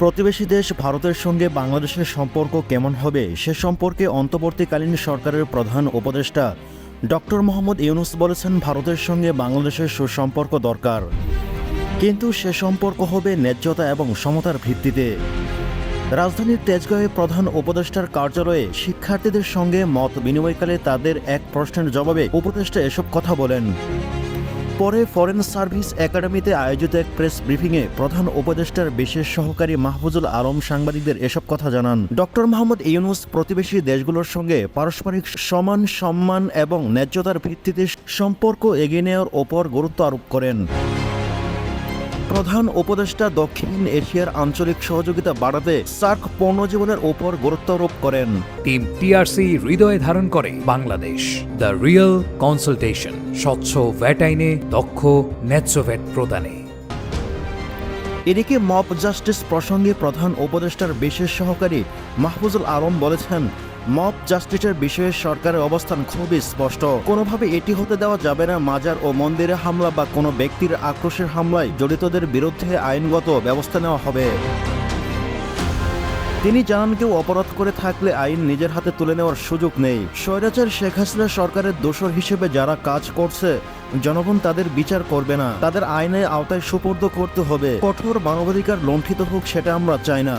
প্রতিবেশী দেশ ভারতের সঙ্গে বাংলাদেশের সম্পর্ক কেমন হবে সে সম্পর্কে অন্তর্বর্তীকালীন সরকারের প্রধান উপদেষ্টা ডক্টর মোহাম্মদ ইউনূস বলেছেন, ভারতের সঙ্গে বাংলাদেশের সুসম্পর্ক দরকার, কিন্তু সে সম্পর্ক হবে ন্যায্যতা এবং সমতার ভিত্তিতে। রাজধানীর তেজগাঁওয়ে প্রধান উপদেষ্টার কার্যালয়ে শিক্ষার্থীদের সঙ্গে মত বিনিময়কালে তাদের এক প্রশ্নের জবাবে উপদেষ্টা এসব কথা বলেন। পরে ফরেন সার্ভিস একাডেমিতে আয়োজিত এক প্রেস ব্রিফিংয়ে প্রধান উপদেষ্টার বিশেষ সহকারী মাহফুজুল আলম সাংবাদিকদের এসব কথা জানান। ডক্টর মোহাম্মদ ইউনূস প্রতিবেশী দেশগুলোর সঙ্গে পারস্পরিক সমান সম্মান এবং ন্যায্যতার ভিত্তিতে সম্পর্ক এগিয়ে নেওয়ার ওপর গুরুত্ব আরোপ করেন। প্রধান উপদেষ্টা দক্ষিণ এশিয়ার আঞ্চলিক সহযোগিতা বাড়াতে সার্ক পণ্যজীবনের ওপর গুরুত্ব আরোপ করেন। টিম টিআরসি হৃদয়ে ধারণ করে বাংলাদেশ, দ্য রিয়েল কনসালটেশন, স্বচ্ছ ভ্যাট আইনে দক্ষ ন্যায্য ভ্যাট প্রদানে। এদিকে মব জাস্টিস প্রসঙ্গে প্রধান উপদেষ্টার বিশেষ সহকারী মাহফুজুল আলম বলেছেন, মব জাস্টিসের বিষয়ে সরকারের অবস্থান খুবই স্পষ্ট। কোনোভাবে এটি হতে দেওয়া যাবে না মাজার ও মন্দিরে হামলা বা কোনো ব্যক্তির আক্রোশের হামলায় জড়িতদের বিরুদ্ধে আইনগত ব্যবস্থা নেওয়া হবে। তিনি জানান, কেউ অপরাধ করে থাকলে আইন নিজের হাতে তুলে নেওয়ার সুযোগ নেই। স্বৈরাচার শেখ হাসিনা সরকারের দোসর হিসেবে যারা কাজ করছে, জনগণ তাদের বিচার করবে না, তাদের আইনের আওতায় সুপর্দ করতে হবে। কঠোর মানবাধিকার লঙ্ঘিত হোক সেটা আমরা চাই না।